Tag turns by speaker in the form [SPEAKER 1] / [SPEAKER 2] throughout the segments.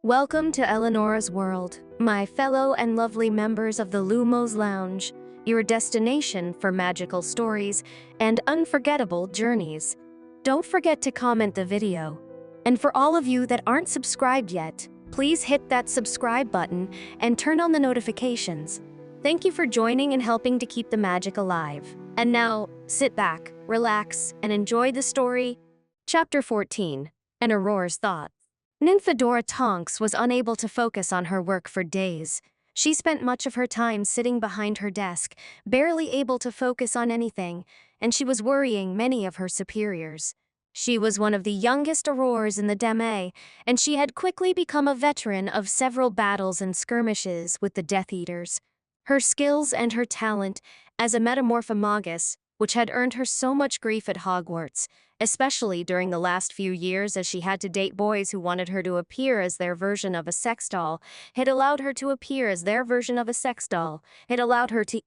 [SPEAKER 1] Welcome to Eleanor's World, my fellow and lovely members of the Lumos Lounge, your destination for magical stories and unforgettable journeys. Don't forget to comment the video. And for all of you that aren't subscribed yet, please hit that subscribe button and turn on the notifications. Thank you for joining and helping to keep the magic alive. And now, sit back, relax, and enjoy the story. Chapter 14, An Aurora's Thoughts. Nymphadora Tonks was unable to focus on her work for days. She spent much of her time sitting behind her desk, barely able to focus on anything, and she was worrying many of her superiors. She was one of the youngest Aurors in the Deme, and she had quickly become a veteran of several battles and skirmishes with the Death Eaters. Her skills and her talent as a metamorphomagus, which had earned her so much grief at Hogwarts, especially during the last few years as she had to date boys who wanted her to appear as their version of a sex doll, had allowed her to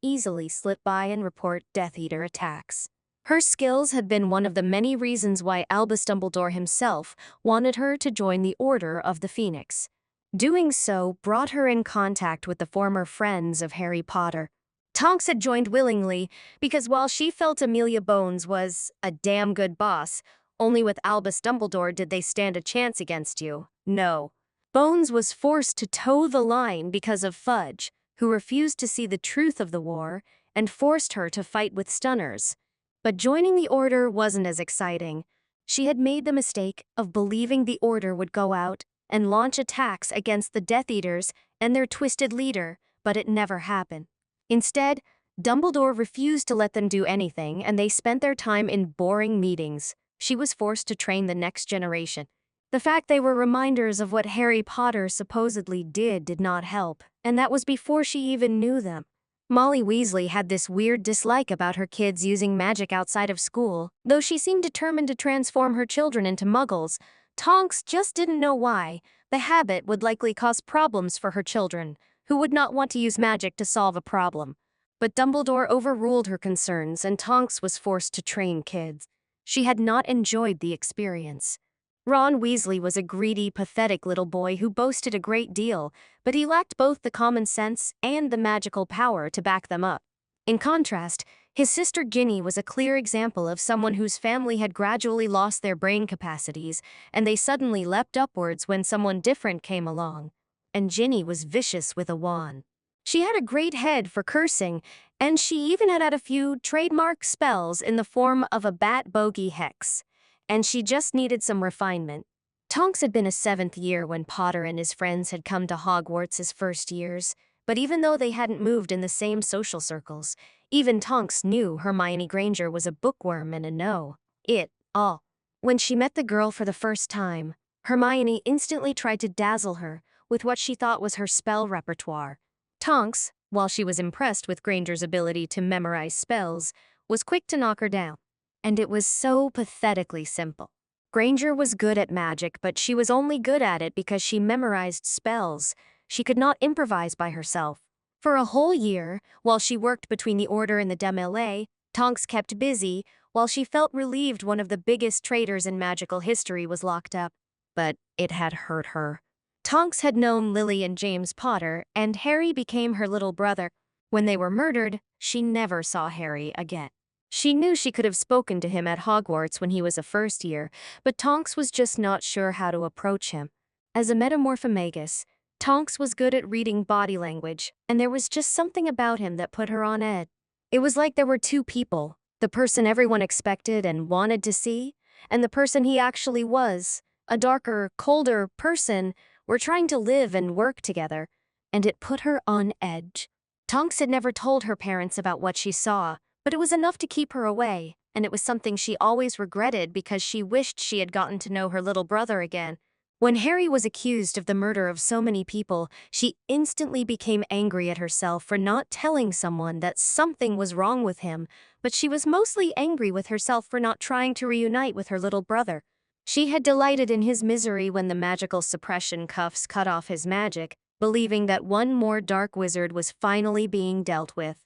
[SPEAKER 1] easily slip by and report Death Eater attacks. Her skills had been one of the many reasons why Albus Dumbledore himself wanted her to join the Order of the Phoenix. Doing so brought her in contact with the former friends of Harry Potter. Tonks had joined willingly because while she felt Amelia Bones was a damn good boss, only with Albus Dumbledore did they stand a chance against you. No. Bones was forced to toe the line because of Fudge, who refused to see the truth of the war and forced her to fight with stunners. But joining the Order wasn't as exciting. She had made the mistake of believing the Order would go out and launch attacks against the Death Eaters and their twisted leader, but it never happened. Instead, Dumbledore refused to let them do anything, and they spent their time in boring meetings. She was forced to train the next generation. The fact they were reminders of what Harry Potter supposedly did not help, and that was before she even knew them. Molly Weasley had this weird dislike about her kids using magic outside of school. Though she seemed determined to transform her children into muggles, Tonks just didn't know why. The habit would likely cause problems for her children, who would not want to use magic to solve a problem. But Dumbledore overruled her concerns, and Tonks was forced to train kids. She had not enjoyed the experience. Ron Weasley was a greedy, pathetic little boy who boasted a great deal, but he lacked both the common sense and the magical power to back them up. In contrast, his sister Ginny was a clear example of someone whose family had gradually lost their brain capacities, and they suddenly leapt upwards when someone different came along. And Ginny was vicious with a wand. She had a great head for cursing, and she even had a few trademark spells in the form of a bat bogey hex. And she just needed some refinement. Tonks had been a 7th year when Potter and his friends had come to Hogwarts as first years, but even though they hadn't moved in the same social circles, even Tonks knew Hermione Granger was a bookworm and a know-it-all. When she met the girl for the first time, Hermione instantly tried to dazzle her with what she thought was her spell repertoire. Tonks, while she was impressed with Granger's ability to memorize spells, was quick to knock her down. And it was so pathetically simple. Granger was good at magic, but she was only good at it because she memorized spells. She could not improvise by herself. For a whole year, while she worked between the Order and the Deme, Tonks kept busy, while she felt relieved one of the biggest traitors in magical history was locked up. But it had hurt her. Tonks had known Lily and James Potter, and Harry became her little brother. When they were murdered, she never saw Harry again. She knew she could have spoken to him at Hogwarts when he was a first year, but Tonks was just not sure how to approach him. As a metamorphomagus, Tonks was good at reading body language, and there was just something about him that put her on edge. It was like there were two people, the person everyone expected and wanted to see, and the person he actually was, a darker, colder person, were trying to live and work together, and it put her on edge. Tonks had never told her parents about what she saw, but it was enough to keep her away, and it was something she always regretted because she wished she had gotten to know her little brother again. When Harry was accused of the murder of so many people, she instantly became angry at herself for not telling someone that something was wrong with him, but she was mostly angry with herself for not trying to reunite with her little brother. She had delighted in his misery when the magical suppression cuffs cut off his magic, believing that one more dark wizard was finally being dealt with,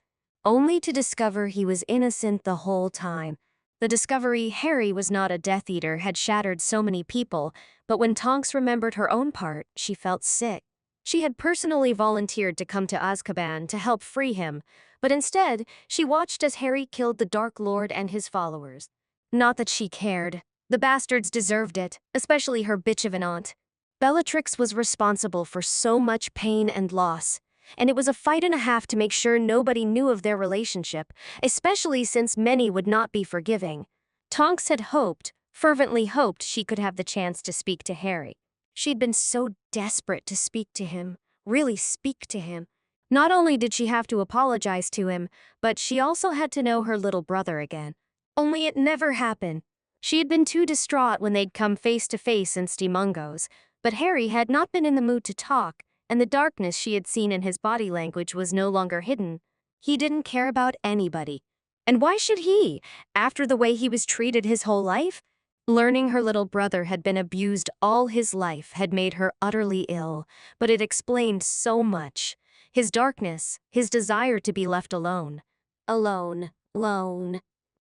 [SPEAKER 1] only to discover he was innocent the whole time. The discovery Harry was not a Death Eater had shattered so many people, but when Tonks remembered her own part, she felt sick. She had personally volunteered to come to Azkaban to help free him, but instead, she watched as Harry killed the Dark Lord and his followers. Not that she cared. The bastards deserved it, especially her bitch of an aunt. Bellatrix was responsible for so much pain and loss, and it was a fight and a half to make sure nobody knew of their relationship, especially since many would not be forgiving. Tonks had hoped, fervently hoped, she could have the chance to speak to Harry. She'd been so desperate to speak to him, really speak to him. Not only did she have to apologize to him, but she also had to know her little brother again. Only it never happened. She had been too distraught when they'd come face to face in Steamungo's, but Harry had not been in the mood to talk, and the darkness she had seen in his body language was no longer hidden. He didn't care about anybody. And why should he, after the way he was treated his whole life? Learning her little brother had been abused all his life had made her utterly ill, but it explained so much. His darkness, his desire to be left alone. Alone.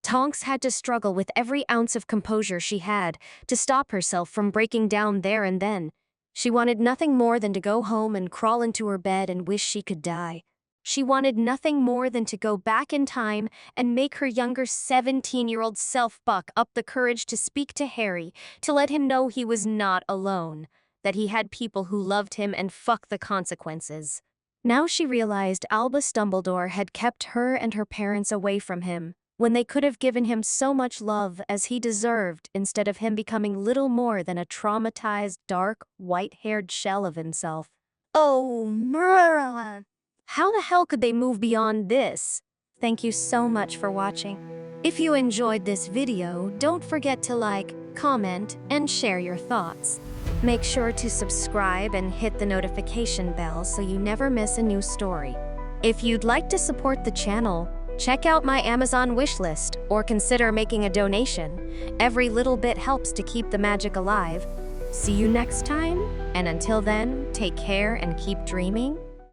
[SPEAKER 1] Tonks had to struggle with every ounce of composure she had to stop herself from breaking down there and then. She wanted nothing more than to go home and crawl into her bed and wish she could die. She wanted nothing more than to go back in time and make her younger 17-year-old self buck up the courage to speak to Harry, to let him know he was not alone, that he had people who loved him and fuck the consequences. Now she realized Albus Dumbledore had kept her and her parents away from him, when they could have given him so much love as he deserved instead of him becoming little more than a traumatized, dark, white-haired shell of himself. Oh, Merlin! How the hell could they move beyond this? Thank you so much for watching. If you enjoyed this video, don't forget to like, comment, and share your thoughts. Make sure to subscribe and hit the notification bell so you never miss a new story. If you'd like to support the channel, check out my Amazon wishlist or consider making a donation. Every little bit helps to keep the magic alive. See you next time, and until then, take care and keep dreaming.